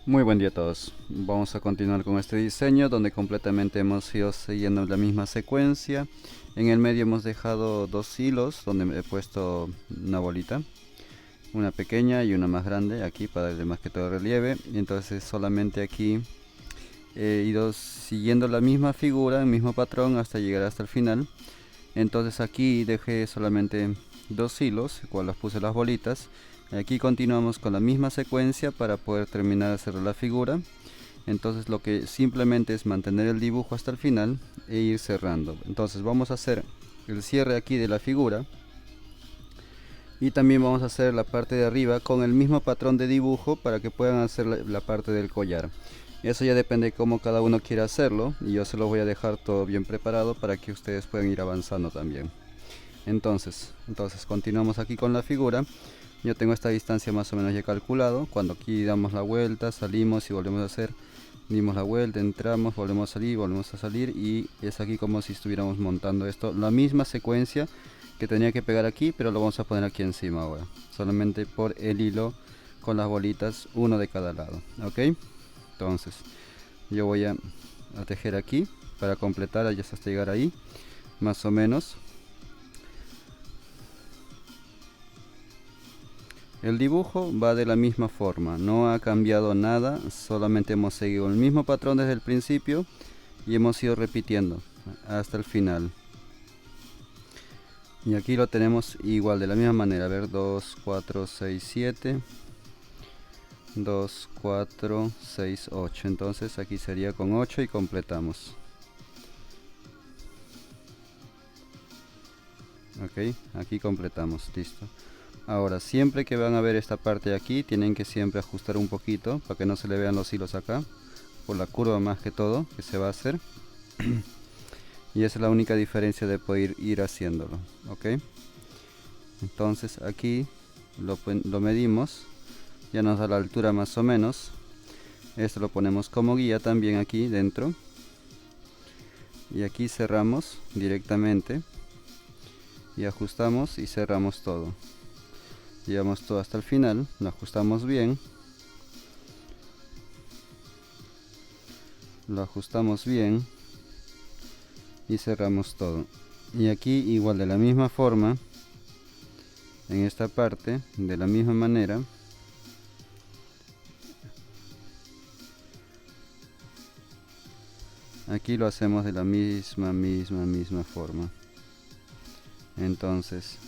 Muy buen día a todos. Vamos a continuar con este diseño donde completamente hemos ido siguiendo la misma secuencia. En el medio hemos dejado dos hilos donde he puesto una bolita, una pequeña y una más grande aquí para darle más que todo relieve. Y entonces solamente aquí he ido siguiendo la misma figura, el mismo patrón hasta llegar hasta el final. Entonces aquí dejé solamente dos hilos, cual los puse las bolitas. Aquí continuamos con la misma secuencia para poder terminar de hacer la figura. Entonces lo que simplemente es mantener el dibujo hasta el final e ir cerrando. Entonces vamos a hacer el cierre aquí de la figura y también vamos a hacer la parte de arriba con el mismo patrón de dibujo para que puedan hacer la parte del collar. Eso ya depende de cómo cada uno quiera hacerlo, y yo se lo voy a dejar todo bien preparado para que ustedes puedan ir avanzando también. Entonces continuamos aquí con la figura. Yo tengo esta distancia más o menos ya calculado. Cuando aquí damos la vuelta, salimos y volvemos a hacer, dimos la vuelta, entramos, volvemos a salir, y es aquí como si estuviéramos montando esto, la misma secuencia que tenía que pegar aquí, pero lo vamos a poner aquí encima ahora, solamente por el hilo con las bolitas, uno de cada lado. Ok, entonces yo voy a tejer aquí para completar ya hasta llegar ahí más o menos. El dibujo va de la misma forma, no ha cambiado nada, solamente hemos seguido el mismo patrón desde el principio y hemos ido repitiendo hasta el final. Y aquí lo tenemos igual, de la misma manera. A ver, 2 4 6 7 2 4 6 8. Entonces aquí sería con 8 y completamos. Ok, aquí completamos, listo. Ahora, siempre que van a ver esta parte de aquí, tienen que siempre ajustar un poquito para que no se le vean los hilos acá, por la curva más que todo que se va a hacer. Y esa es la única diferencia de poder ir haciéndolo. Ok, entonces aquí lo medimos, ya nos da la altura más o menos. Esto lo ponemos como guía también aquí dentro, y aquí cerramos directamente y ajustamos y cerramos todo. Llevamos todo hasta el final, lo ajustamos bien y cerramos todo. Y aquí igual, de la misma forma, en esta parte de la misma manera, aquí lo hacemos de la misma forma. Entonces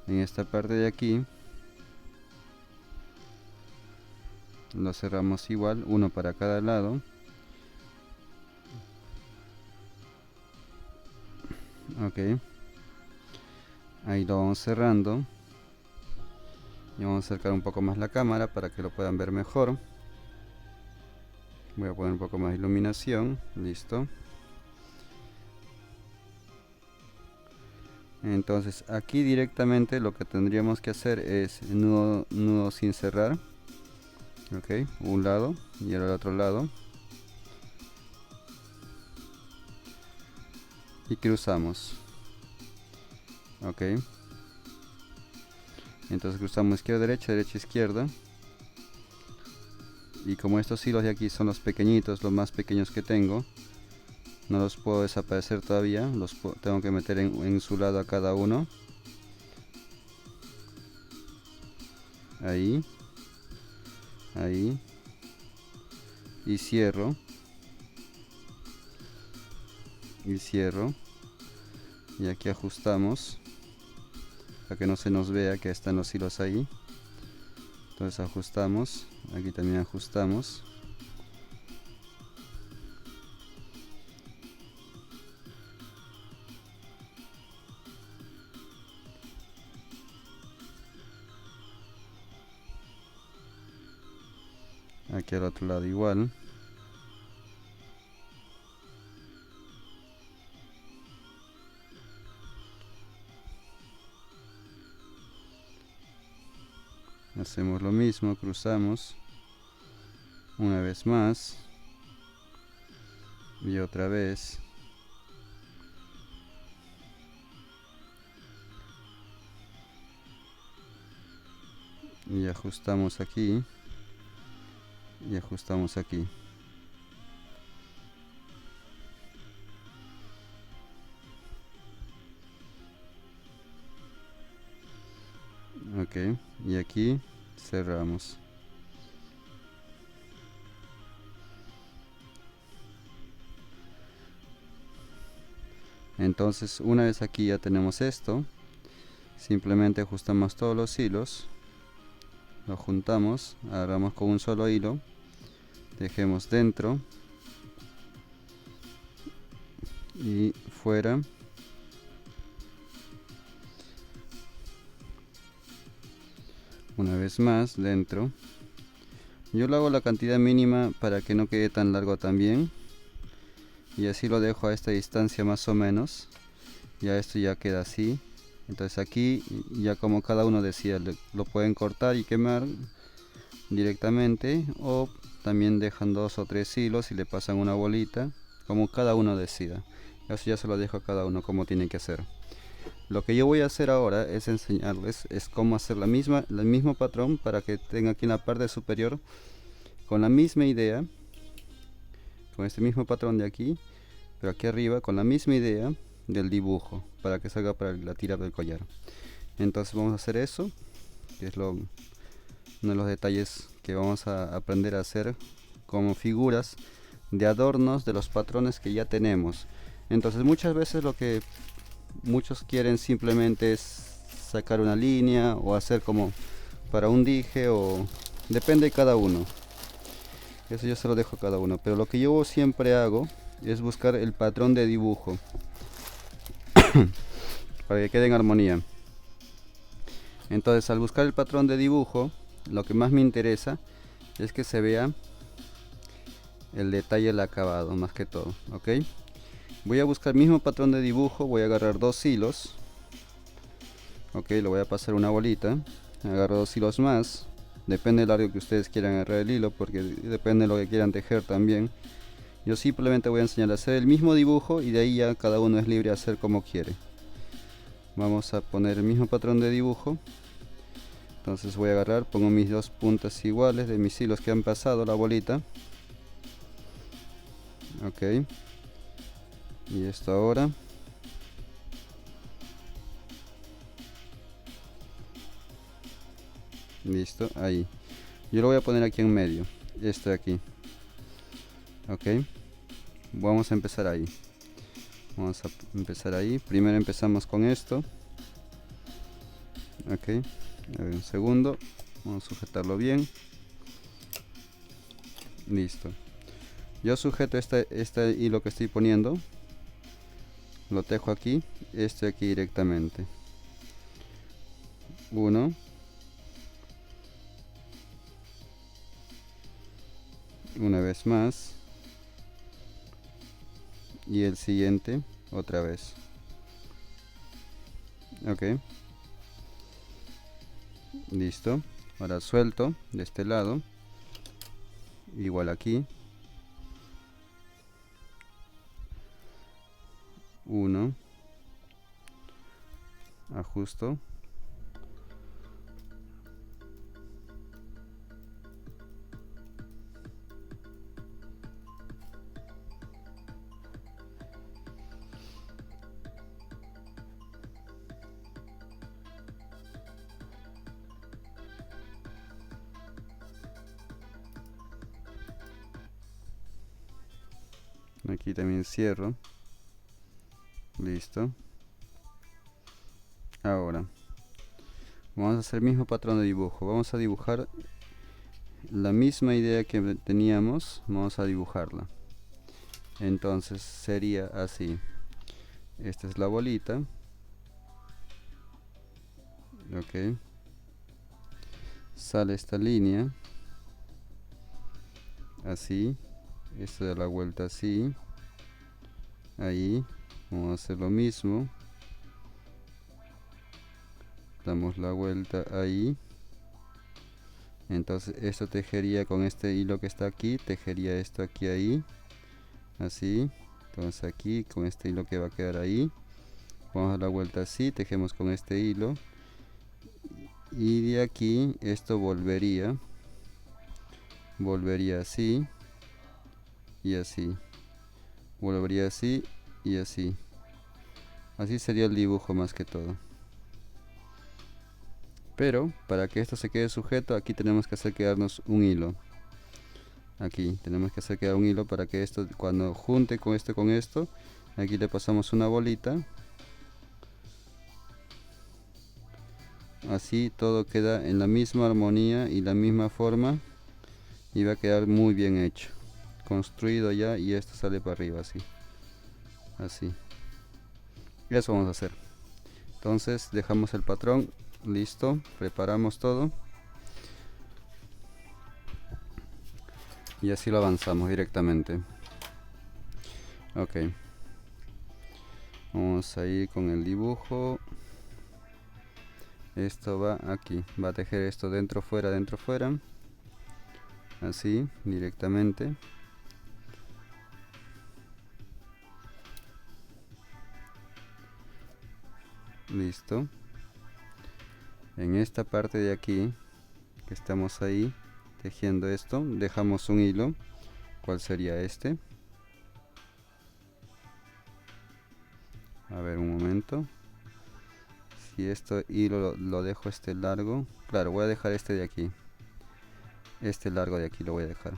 en esta parte de aquí lo cerramos igual, uno para cada lado. Ok, ahí lo vamos cerrando y vamos a acercar un poco más la cámara para que lo puedan ver mejor. Voy a poner un poco más de iluminación, listo. Entonces aquí directamente lo que tendríamos que hacer es nudo sin cerrar. Ok, un lado y el otro lado, y cruzamos. Ok, entonces cruzamos izquierda derecha, derecha izquierda. Y como estos hilos de aquí son los pequeñitos, los más pequeños que tengo, no los puedo desaparecer todavía, tengo que meter en su lado a cada uno. Ahí, ahí, y cierro, y cierro, y aquí ajustamos para que no se nos vea que están los hilos ahí. Entonces ajustamos, aquí también ajustamos. Aquí al otro lado igual. Hacemos lo mismo, cruzamos una vez más y otra vez. Y ajustamos aquí. y ajustamos aquí. Ok, y aquí cerramos. Entonces, una vez aquí ya tenemos esto, simplemente ajustamos todos los hilos, lo juntamos, agarramos con un solo hilo, dejemos dentro y fuera. Una vez más dentro. Yo lo hago la cantidad mínima para que no quede tan largo también, y así lo dejo a esta distancia más o menos. Ya esto ya queda así. Entonces aquí ya como cada uno decida, lo pueden cortar y quemar directamente, o también dejan 2 o 3 hilos y le pasan una bolita, como cada uno decida. Eso ya se lo dejo a cada uno como tiene que hacer. Lo que yo voy a hacer ahora es enseñarles cómo hacer el mismo patrón, para que tenga aquí en la parte superior con la misma idea, con este mismo patrón de aquí, pero aquí arriba con la misma idea del dibujo, para que salga para la tira del collar. Entonces vamos a hacer eso, que es uno de los detalles que vamos a aprender a hacer como figuras de adornos de los patrones que ya tenemos. Entonces muchas veces lo que muchos quieren simplemente es sacar una línea o hacer como para un dije, o depende de cada uno. Eso yo se lo dejo a cada uno, pero lo que yo siempre hago es buscar el patrón de dibujo para que quede en armonía. Entonces, al buscar el patrón de dibujo, lo que más me interesa es que se vea el detalle del acabado, más que todo, ¿ok? Voy a buscar el mismo patrón de dibujo, voy a agarrar 2 hilos, ok, lo voy a pasar una bolita, agarro 2 hilos más, depende del largo que ustedes quieran agarrar el hilo, porque depende de lo que quieran tejer también. Yo simplemente voy a enseñar a hacer el mismo dibujo, y de ahí ya cada uno es libre de hacer como quiere. Vamos a poner el mismo patrón de dibujo. Entonces voy a agarrar, pongo mis 2 puntas iguales de mis hilos que han pasado la bolita. Ok. Y esto ahora. Listo, ahí. Yo lo voy a poner aquí en medio. Esto de aquí. Ok. Vamos a empezar ahí. Vamos a empezar ahí. Primero empezamos con esto. Ok. A ver, un segundo. Vamos a sujetarlo bien. Listo. Yo sujeto este hilo que estoy poniendo. Lo tejo aquí. Este aquí directamente. Uno. Una vez más. Y el siguiente otra vez. Ok. Listo. Ahora suelto de este lado. Igual aquí. Uno. Ajusto. Aquí también cierro. Listo. Ahora vamos a hacer el mismo patrón de dibujo. Vamos a dibujar la misma idea que teníamos. Vamos a dibujarla. Entonces sería así. Esta es la bolita. Ok. Sale esta línea. Así. Esto da la vuelta así. Ahí. Vamos a hacer lo mismo. Damos la vuelta ahí. Entonces esto tejería con este hilo que está aquí. Tejería esto aquí ahí. Así. Entonces aquí con este hilo que va a quedar ahí. Vamos a dar la vuelta así. Tejemos con este hilo. Y de aquí esto volvería volvería así y así, volvería así y así. Así sería el dibujo más que todo. Pero para que esto se quede sujeto, aquí tenemos que hacer quedarnos un hilo. Aquí tenemos que hacer quedar un hilo para que esto, cuando junte con esto, aquí le pasamos una bolita. Así todo queda en la misma armonía y la misma forma, y va a quedar muy bien hecho, construido ya, y esto sale para arriba así. Así. Eso vamos a hacer. Entonces dejamos el patrón listo, preparamos todo y así lo avanzamos directamente. Ok, vamos a ir con el dibujo. Esto va aquí, va a tejer esto dentro fuera, así directamente. Listo. En esta parte de aquí que estamos ahí tejiendo esto, dejamos un hilo. ¿Cuál sería este? A ver, un momento. Si esto hilo lo dejo este largo, claro, voy a dejar este de aquí, este largo de aquí lo voy a dejar.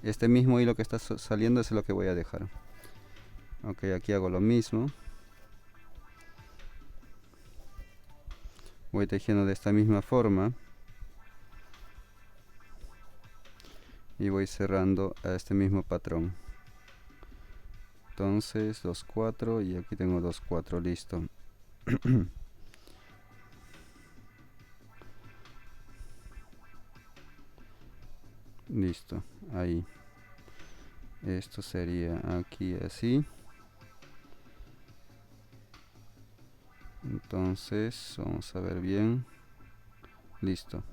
Este mismo hilo que está saliendo es lo que voy a dejar. Ok, aquí hago lo mismo. Voy tejiendo de esta misma forma y voy cerrando a este mismo patrón. Entonces 2, 4 y aquí tengo 2, 4, listo. Listo, ahí. Esto sería aquí así. Entonces vamos a ver bien. Listo.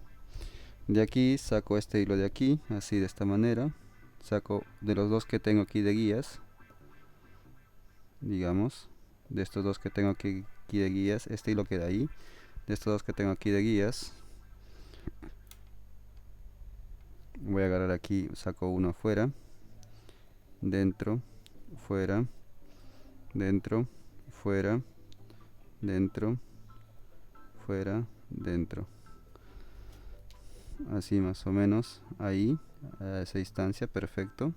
De aquí saco este hilo de aquí, así de esta manera. Saco de los dos que tengo aquí de guías, digamos, de estos dos que tengo aquí de guías, este hilo queda ahí. De estos dos que tengo aquí de guías, voy a agarrar aquí, saco uno afuera, dentro, fuera, dentro, fuera, dentro, fuera, dentro. Así más o menos, ahí, a esa distancia, perfecto.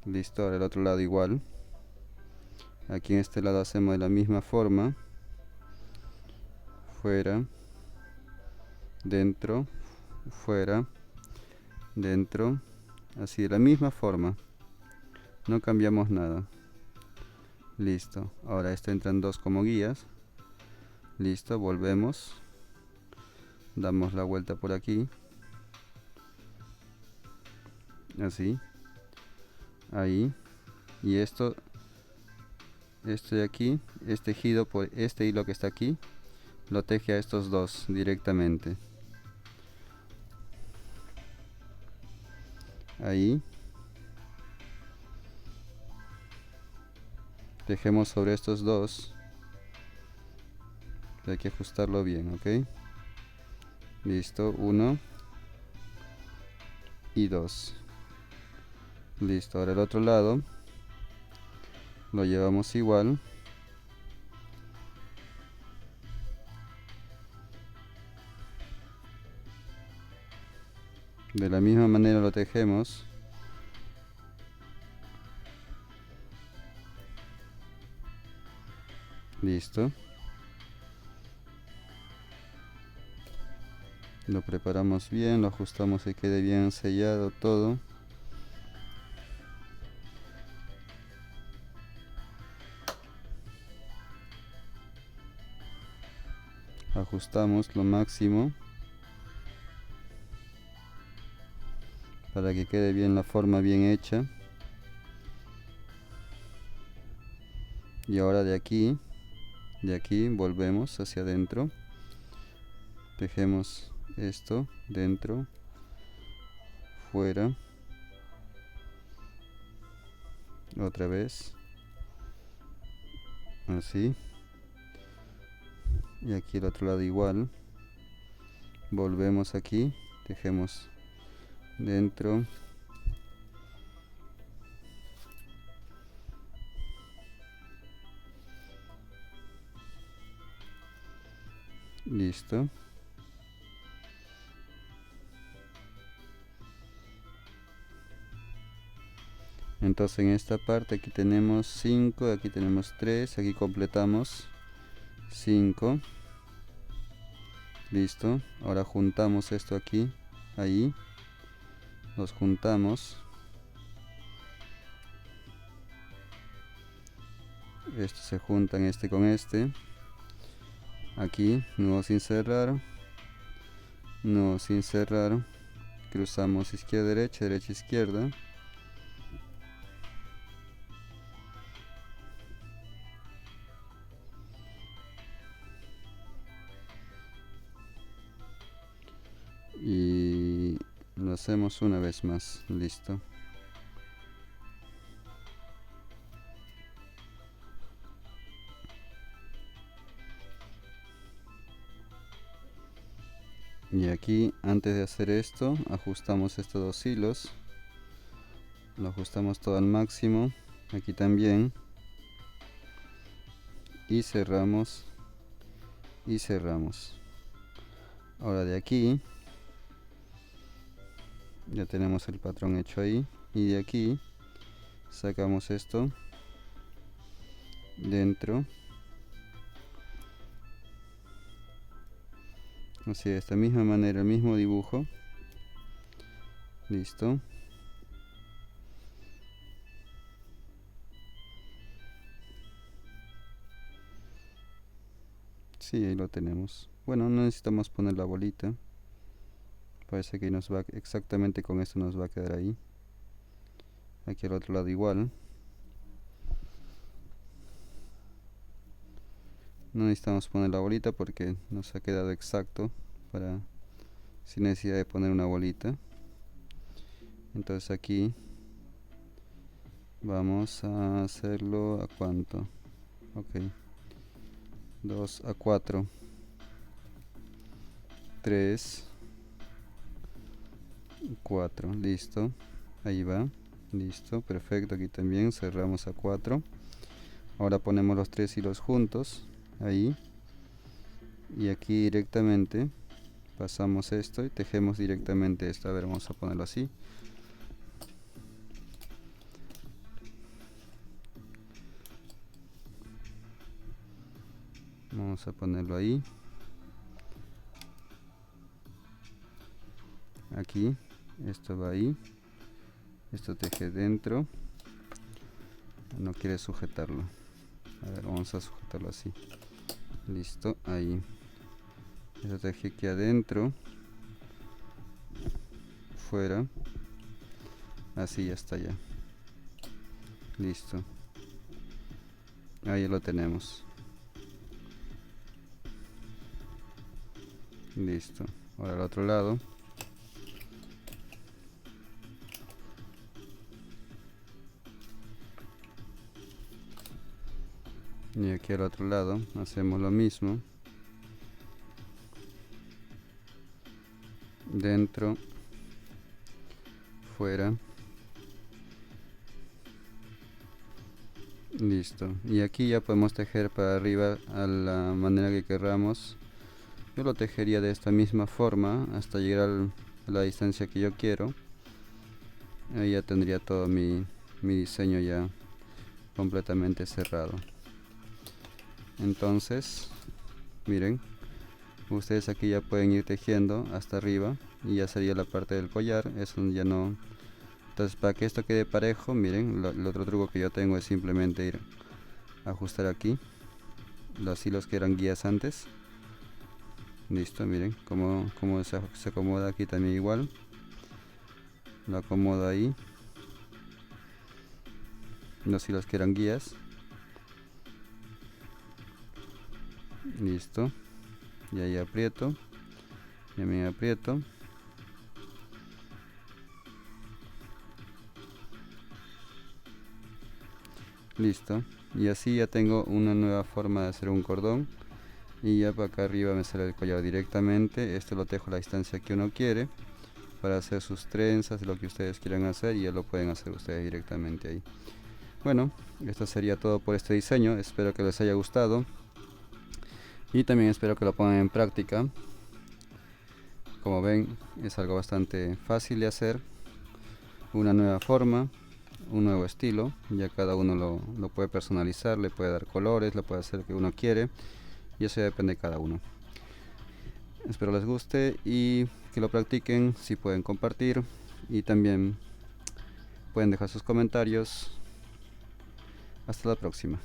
Listo, ahora el otro lado igual. Aquí en este lado hacemos de la misma forma. Fuera, dentro, fuera, dentro. Así de la misma forma. No cambiamos nada. Listo, ahora esto entran dos como guías. Listo, volvemos. Damos la vuelta por aquí. Así. Ahí. Y esto de aquí, es tejido por este hilo que está aquí. Lo teje a estos dos directamente. Ahí. Tejemos sobre estos dos. Hay que ajustarlo bien, ¿ok? Listo, 1 y 2. Listo, ahora el otro lado lo llevamos igual. De la misma manera lo tejemos. Listo. Lo preparamos bien, lo ajustamos y quede bien sellado todo. Ajustamos lo máximo para que quede bien la forma bien hecha. Y ahora de aquí volvemos hacia adentro. Tejemos esto dentro, fuera, otra vez, así. Y aquí el otro lado igual. Volvemos aquí, tejemos dentro, Listo. Entonces en esta parte aquí tenemos 5, aquí tenemos 3, aquí completamos 5. Listo. Ahora juntamos esto aquí, ahí. Los juntamos. Estos se juntan este con este. Aquí, nudo sin cerrar. Nudo sin cerrar. Cruzamos izquierda, derecha, derecha, izquierda. Y lo hacemos una vez más. Listo. Y aquí, antes de hacer esto, ajustamos estos dos hilos. Lo ajustamos todo al máximo. Aquí también. Y cerramos. Y cerramos. Ahora de aquí ya tenemos el patrón hecho ahí. Y de aquí sacamos esto dentro. Así de esta misma manera, el mismo dibujo. Listo. Sí, ahí lo tenemos. Bueno, no necesitamos poner la bolita. Parece que nos va exactamente con esto, nos va a quedar ahí. Aquí al otro lado igual. No necesitamos poner la bolita porque nos ha quedado exacto para sin necesidad de poner una bolita. Entonces aquí vamos a hacerlo a cuánto. Ok, 2 a 4, 3, 4, listo, ahí va, listo, perfecto. Aquí también cerramos a 4. Ahora ponemos los 3 hilos juntos ahí, y aquí directamente pasamos esto y tejemos directamente esto. A ver, vamos a ponerlo así. Vamos a ponerlo ahí. Aquí, esto va ahí. Esto teje dentro. No quiere sujetarlo. A ver, vamos a sujetarlo así. Listo, ahí. Esto teje aquí adentro. Fuera. Así ya está ya. Listo. Ahí lo tenemos. Listo. Ahora al otro lado. Y aquí al otro lado hacemos lo mismo. Dentro. Fuera. Listo. Y aquí ya podemos tejer para arriba a la manera que queramos. Yo lo tejería de esta misma forma hasta llegar a la distancia que yo quiero. Ahí ya tendría todo mi diseño ya completamente cerrado. Entonces, miren, ustedes aquí ya pueden ir tejiendo hasta arriba y ya sería la parte del collar. Eso ya no. Entonces, para que esto quede parejo, miren, el otro truco que yo tengo es simplemente ir a ajustar aquí los hilos que eran guías antes. Listo, miren cómo se acomoda aquí también igual. Lo acomodo ahí. Los hilos que eran guías. Listo. Y ahí aprieto. Y me aprieto. Listo. Y así ya tengo una nueva forma de hacer un cordón. Y ya para acá arriba me sale el collar directamente. Esto lo tejo a la distancia que uno quiere para hacer sus trenzas, lo que ustedes quieran hacer, y ya lo pueden hacer ustedes directamente ahí. Bueno, esto sería todo por este diseño. Espero que les haya gustado. y también espero que lo pongan en práctica. Como ven, es algo bastante fácil de hacer, una nueva forma, un nuevo estilo. Ya cada uno lo puede personalizar, le puede dar colores, lo puede hacer que uno quiere, y eso ya depende de cada uno. Espero les guste y que lo practiquen. Si pueden compartir y también pueden dejar sus comentarios. Hasta la próxima.